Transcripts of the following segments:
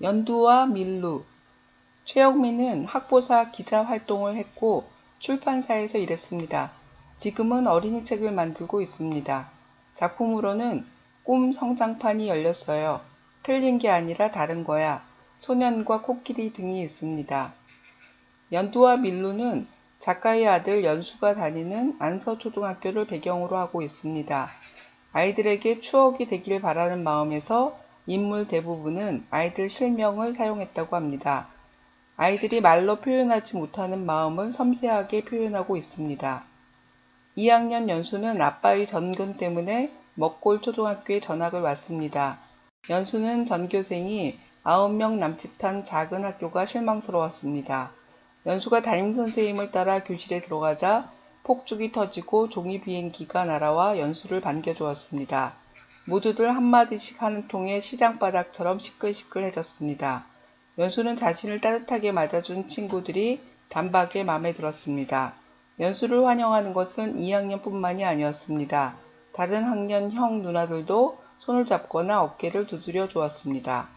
연두와 밀루. 최영민은 학보사 기자 활동을 했고 출판사에서 일했습니다. 지금은 어린이 책을 만들고 있습니다. 작품으로는 꿈 성장판이 열렸어요. 틀린 게 아니라 다른 거야. 소년과 코끼리 등이 있습니다. 연두와 밀루는 작가의 아들 연수가 다니는 안서초등학교를 배경으로 하고 있습니다. 아이들에게 추억이 되길 바라는 마음에서 인물 대부분은 아이들 실명을 사용했다고 합니다. 아이들이 말로 표현하지 못하는 마음을 섬세하게 표현하고 있습니다. 2학년 연수는 아빠의 전근 때문에 먹골 초등학교에 전학을 왔습니다. 연수는 전교생이 9명 남짓한 작은 학교가 실망스러웠습니다. 연수가 담임선생님을 따라 교실에 들어가자 폭죽이 터지고 종이 비행기가 날아와 연수를 반겨주었습니다. 모두들 한마디씩 하는 통에 시장바닥처럼 시끌시끌해졌습니다. 연수는 자신을 따뜻하게 맞아준 친구들이 단박에 마음에 들었습니다. 연수를 환영하는 것은 2학년뿐만이 아니었습니다. 다른 학년 형 누나들도 손을 잡거나 어깨를 두드려 주었습니다.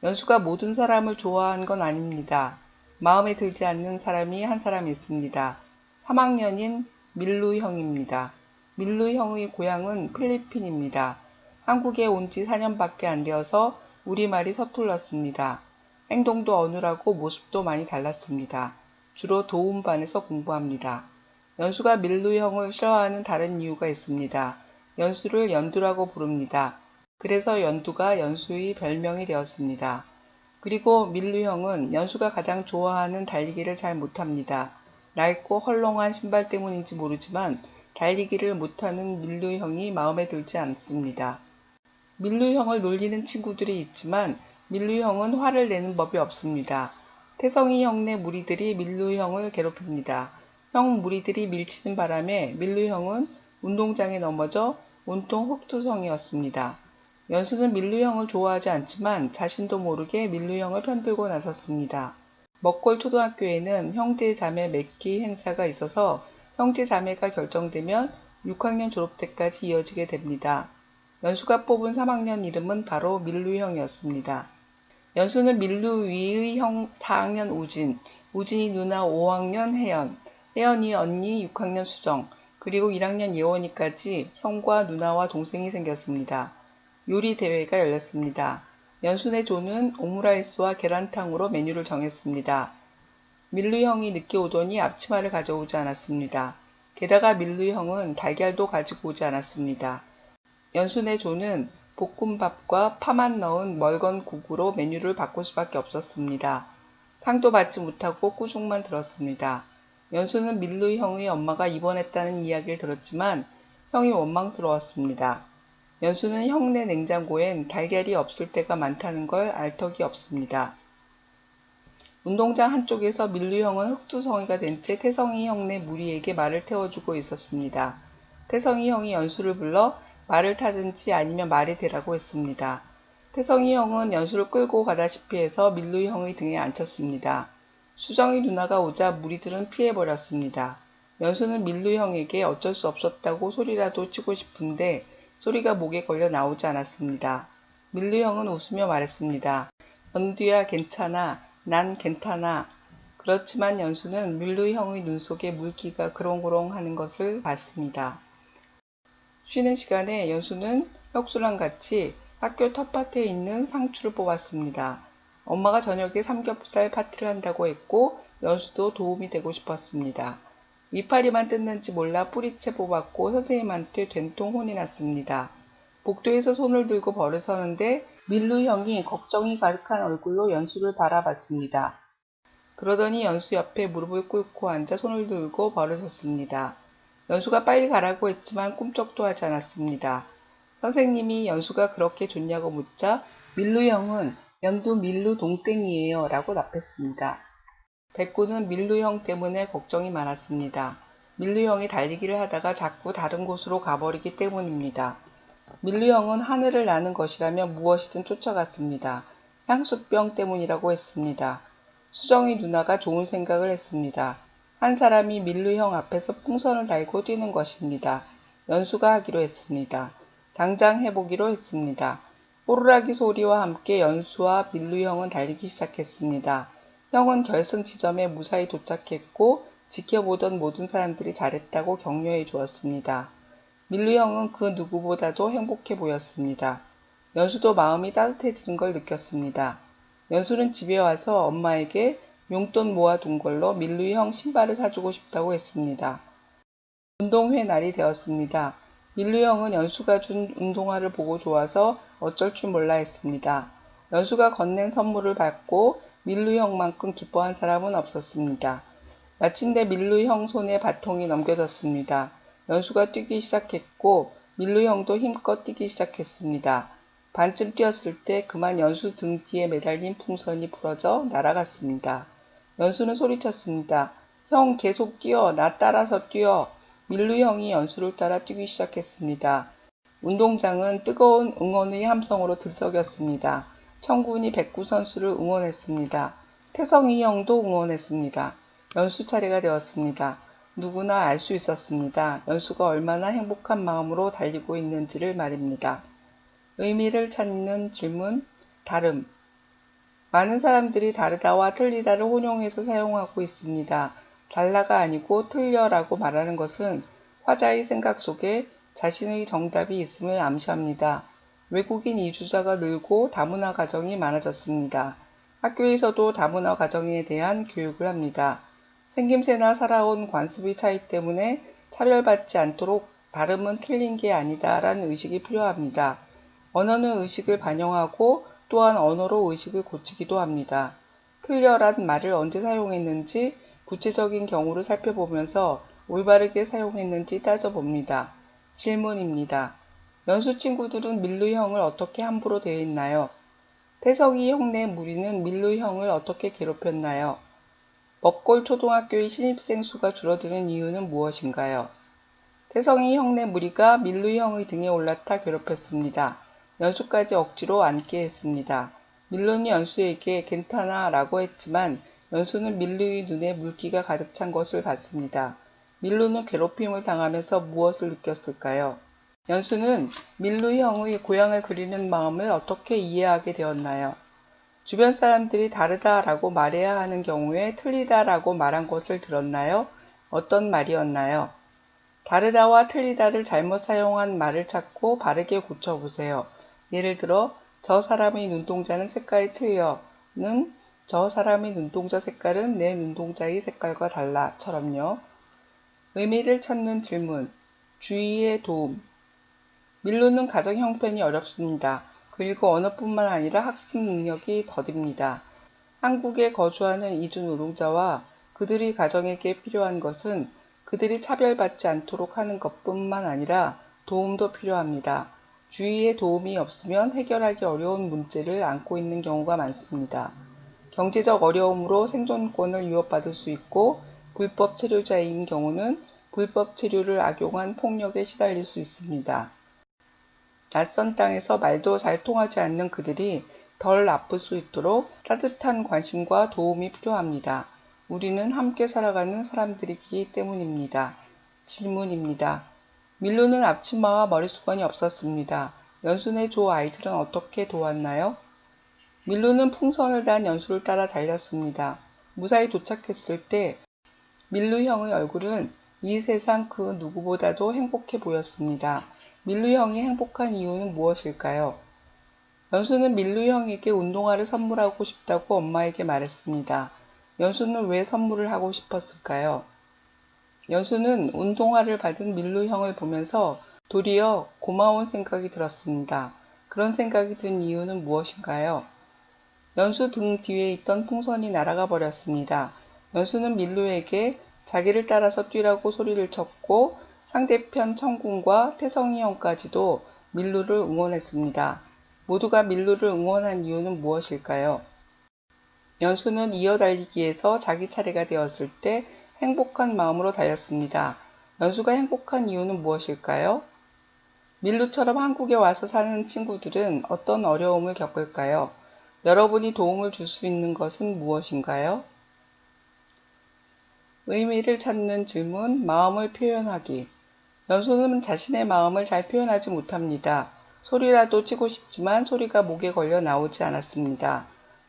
연수가 모든 사람을 좋아한 건 아닙니다. 마음에 들지 않는 사람이 한 사람 있습니다. 3학년인 밀루 형입니다. 밀루 형의 고향은 필리핀입니다. 한국에 온 지 4년밖에 안 되어서 우리말이 서툴렀습니다. 행동도 어눌하고 모습도 많이 달랐습니다. 주로 도움반에서 공부합니다. 연수가 밀루 형을 싫어하는 다른 이유가 있습니다. 연수를 연두라고 부릅니다. 그래서 연두가 연수의 별명이 되었습니다. 그리고 밀루 형은 연수가 가장 좋아하는 달리기를 잘 못합니다. 낡고 헐렁한 신발 때문인지 모르지만 달리기를 못하는 밀루 형이 마음에 들지 않습니다. 밀루 형을 놀리는 친구들이 있지만 밀루 형은 화를 내는 법이 없습니다. 태성이 형네 무리들이 밀루 형을 괴롭힙니다. 형 무리들이 밀치는 바람에 밀루 형은 운동장에 넘어져 온통 흙투성이었습니다. 연수는 밀루 형을 좋아하지 않지만 자신도 모르게 밀루 형을 편들고 나섰습니다. 먹골 초등학교에는 형제 자매 맺기 행사가 있어서 형제 자매가 결정되면 6학년 졸업 때까지 이어지게 됩니다. 연수가 뽑은 3학년 이름은 바로 밀루 형이었습니다. 연수는 밀루 위의 형 4학년 우진, 우진이 누나 5학년 혜연, 혜연이 언니 6학년 수정, 그리고 1학년 예원이까지 형과 누나와 동생이 생겼습니다. 요리 대회가 열렸습니다. 연수네 조는 오므라이스와 계란탕으로 메뉴를 정했습니다. 밀루 형이 늦게 오더니 앞치마를 가져오지 않았습니다. 게다가 밀루 형은 달걀도 가지고 오지 않았습니다. 연수네 조는 볶음밥과 파만 넣은 멀건 국으로 메뉴를 바꿀 수밖에 없었습니다. 상도 받지 못하고 꾸중만 들었습니다. 연수는 밀루 형의 엄마가 입원했다는 이야기를 들었지만 형이 원망스러웠습니다. 연수는 형네 냉장고엔 달걀이 없을 때가 많다는 걸 알 턱이 없습니다. 운동장 한쪽에서 밀루 형은 흙투성이가 된 채 태성이 형네 무리에게 말을 태워주고 있었습니다. 태성이 형이 연수를 불러 말을 타든지 아니면 말이 되라고 했습니다. 태성이 형은 연수를 끌고 가다시피 해서 밀루 형의 등에 앉혔습니다. 수정이 누나가 오자 무리들은 피해버렸습니다. 연수는 밀루 형에게 어쩔 수 없었다고 소리라도 치고 싶은데 소리가 목에 걸려 나오지 않았습니다. 밀루 형은 웃으며 말했습니다. 연두야 괜찮아. 난 괜찮아. 그렇지만 연수는 밀루 형의 눈 속에 물기가 그렁그렁 하는 것을 봤습니다. 쉬는 시간에 연수는 혁수랑 같이 학교 텃밭에 있는 상추를 뽑았습니다. 엄마가 저녁에 삼겹살 파티를 한다고 했고 연수도 도움이 되고 싶었습니다. 이파리만 뜯는지 몰라 뿌리채 뽑았고 선생님한테 된통 혼이 났습니다. 복도에서 손을 들고 벌을 서는데 밀루 형이 걱정이 가득한 얼굴로 연수를 바라봤습니다. 그러더니 연수 옆에 무릎을 꿇고 앉아 손을 들고 벌을 섰습니다. 연수가 빨리 가라고 했지만 꿈쩍도 하지 않았습니다. 선생님이 연수가 그렇게 좋냐고 묻자 밀루 형은 연두 밀루 동땡이에요 라고 답했습니다. 백구는 밀루 형 때문에 걱정이 많았습니다. 밀루 형이 달리기를 하다가 자꾸 다른 곳으로 가버리기 때문입니다. 밀루 형은 하늘을 나는 것이라면 무엇이든 쫓아갔습니다. 향수병 때문이라고 했습니다. 수정이 누나가 좋은 생각을 했습니다. 한 사람이 밀루 형 앞에서 풍선을 달고 뛰는 것입니다. 연수가 하기로 했습니다. 당장 해보기로 했습니다. 호루라기 소리와 함께 연수와 밀루 형은 달리기 시작했습니다. 형은 결승 지점에 무사히 도착했고 지켜보던 모든 사람들이 잘했다고 격려해 주었습니다. 밀루 형은 그 누구보다도 행복해 보였습니다. 연수도 마음이 따뜻해지는 걸 느꼈습니다. 연수는 집에 와서 엄마에게 용돈 모아둔 걸로 밀루 형 신발을 사주고 싶다고 했습니다. 운동회 날이 되었습니다. 밀루 형은 연수가 준 운동화를 보고 좋아서 어쩔 줄 몰라 했습니다. 연수가 건넨 선물을 받고 밀루 형만큼 기뻐한 사람은 없었습니다. 마침내 밀루 형 손에 바통이 넘겨졌습니다. 연수가 뛰기 시작했고 밀루 형도 힘껏 뛰기 시작했습니다. 반쯤 뛰었을 때 그만 연수 등 뒤에 매달린 풍선이 부러져 날아갔습니다. 연수는 소리쳤습니다. 형 계속 뛰어. 나 따라서 뛰어. 밀루 형이 연수를 따라 뛰기 시작했습니다. 운동장은 뜨거운 응원의 함성으로 들썩였습니다. 청군이 백구 선수를 응원했습니다. 태성이 형도 응원했습니다. 연수 차례가 되었습니다. 누구나 알 수 있었습니다. 연수가 얼마나 행복한 마음으로 달리고 있는지를 말입니다. 의미를 찾는 질문, 다름. 많은 사람들이 다르다와 틀리다를 혼용해서 사용하고 있습니다. 달라가 아니고 틀려라고 말하는 것은 화자의 생각 속에 자신의 정답이 있음을 암시합니다. 외국인 이주자가 늘고 다문화 가정이 많아졌습니다. 학교에서도 다문화 가정에 대한 교육을 합니다. 생김새나 살아온 관습의 차이 때문에 차별받지 않도록 다름은 틀린 게 아니다라는 의식이 필요합니다. 언어는 의식을 반영하고 또한 언어로 의식을 고치기도 합니다. 틀려란 말을 언제 사용했는지 구체적인 경우를 살펴보면서 올바르게 사용했는지 따져봅니다. 질문입니다. 연수 친구들은 밀루 형을 어떻게 함부로 대했나요? 태석이 형네 무리는 밀루 형을 어떻게 괴롭혔나요? 먹골 초등학교의 신입생 수가 줄어드는 이유는 무엇인가요? 태성이 형네 무리가 밀루 형의 등에 올라타 괴롭혔습니다. 연수까지 억지로 앉게 했습니다. 밀루는 연수에게 괜찮아 라고 했지만 연수는 밀루의 눈에 물기가 가득 찬 것을 봤습니다. 밀루는 괴롭힘을 당하면서 무엇을 느꼈을까요? 연수는 밀루 형의 고향을 그리는 마음을 어떻게 이해하게 되었나요? 주변 사람들이 다르다라고 말해야 하는 경우에 틀리다라고 말한 것을 들었나요? 어떤 말이었나요? 다르다와 틀리다를 잘못 사용한 말을 찾고 바르게 고쳐보세요. 예를 들어 저 사람의 눈동자는 색깔이 틀려는 저 사람의 눈동자 색깔은 내 눈동자의 색깔과 달라처럼요. 의미를 찾는 질문, 주의의 도움. 밀루는 가정 형편이 어렵습니다. 그리고 언어뿐만 아니라 학습 능력이 더딥니다. 한국에 거주하는 이주 노동자와 그들의 가정에게 필요한 것은 그들이 차별받지 않도록 하는 것뿐만 아니라 도움도 필요합니다. 주위의 도움이 없으면 해결하기 어려운 문제를 안고 있는 경우가 많습니다. 경제적 어려움으로 생존권을 위협받을 수 있고 불법 체류자인 경우는 불법 체류를 악용한 폭력에 시달릴 수 있습니다. 낯선 땅에서 말도 잘 통하지 않는 그들이 덜 아플 수 있도록 따뜻한 관심과 도움이 필요합니다. 우리는 함께 살아가는 사람들이기 때문입니다. 질문입니다. 밀루는 앞치마와 머리수건이 없었습니다. 연수네 조 아이들은 어떻게 도왔나요? 밀루는 풍선을 단 연수를 따라 달렸습니다. 무사히 도착했을 때 밀루 형의 얼굴은 이 세상 그 누구보다도 행복해 보였습니다. 밀루 형이 행복한 이유는 무엇일까요? 연수는 밀루 형에게 운동화를 선물하고 싶다고 엄마에게 말했습니다. 연수는 왜 선물을 하고 싶었을까요? 연수는 운동화를 받은 밀루 형을 보면서 도리어 고마운 생각이 들었습니다. 그런 생각이 든 이유는 무엇인가요? 연수 등 뒤에 있던 풍선이 날아가 버렸습니다. 연수는 밀루에게 자기를 따라서 뛰라고 소리를 쳤고 상대편 청군과 태성이 형까지도 밀루를 응원했습니다. 모두가 밀루를 응원한 이유는 무엇일까요? 연수는 이어달리기에서 자기 차례가 되었을 때 행복한 마음으로 달렸습니다. 연수가 행복한 이유는 무엇일까요? 밀루처럼 한국에 와서 사는 친구들은 어떤 어려움을 겪을까요? 여러분이 도움을 줄 수 있는 것은 무엇인가요? 의미를 찾는 질문, 마음을 표현하기. 연수는 자신의 마음을 잘 표현하지 못합니다. 소리라도 치고 싶지만 소리가 목에 걸려 나오지 않았습니다.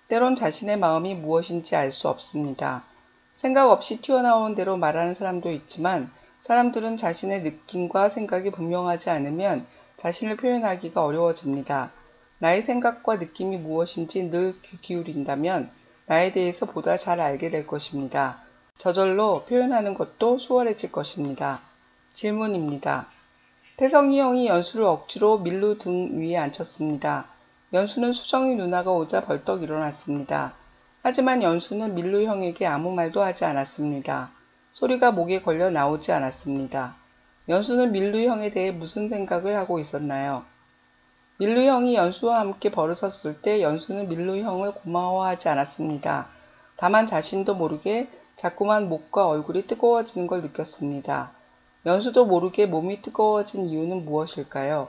때론 자신의 마음이 무엇인지 알 수 없습니다. 생각 없이 튀어나오는 대로 말하는 사람도 있지만 사람들은 자신의 느낌과 생각이 분명하지 않으면 자신을 표현하기가 어려워집니다. 나의 생각과 느낌이 무엇인지 늘 귀 기울인다면 나에 대해서 보다 잘 알게 될 것입니다. 저절로 표현하는 것도 수월해질 것입니다. 질문입니다. 태성이 형이 연수를 억지로 밀루 등 위에 앉혔습니다. 연수는 수정이 누나가 오자 벌떡 일어났습니다. 하지만 연수는 밀루 형에게 아무 말도 하지 않았습니다. 소리가 목에 걸려 나오지 않았습니다. 연수는 밀루 형에 대해 무슨 생각을 하고 있었나요? 밀루 형이 연수와 함께 벌어섰을 때 연수는 밀루 형을 고마워하지 않았습니다. 다만 자신도 모르게 자꾸만 목과 얼굴이 뜨거워지는 걸 느꼈습니다. 연수도 모르게 몸이 뜨거워진 이유는 무엇일까요?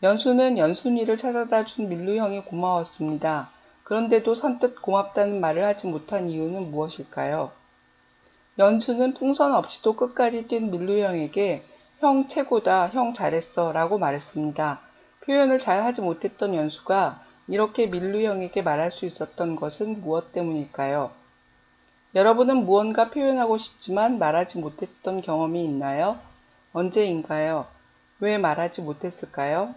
연수는 연순이를 찾아다 준 밀루 형이 고마웠습니다. 그런데도 선뜻 고맙다는 말을 하지 못한 이유는 무엇일까요? 연수는 풍선 없이도 끝까지 뛴 밀루 형에게 형 최고다, 형 잘했어 라고 말했습니다. 표현을 잘 하지 못했던 연수가 이렇게 밀루 형에게 말할 수 있었던 것은 무엇 때문일까요? 여러분은 무언가 표현하고 싶지만 말하지 못했던 경험이 있나요? 언제인가요? 왜 말하지 못했을까요?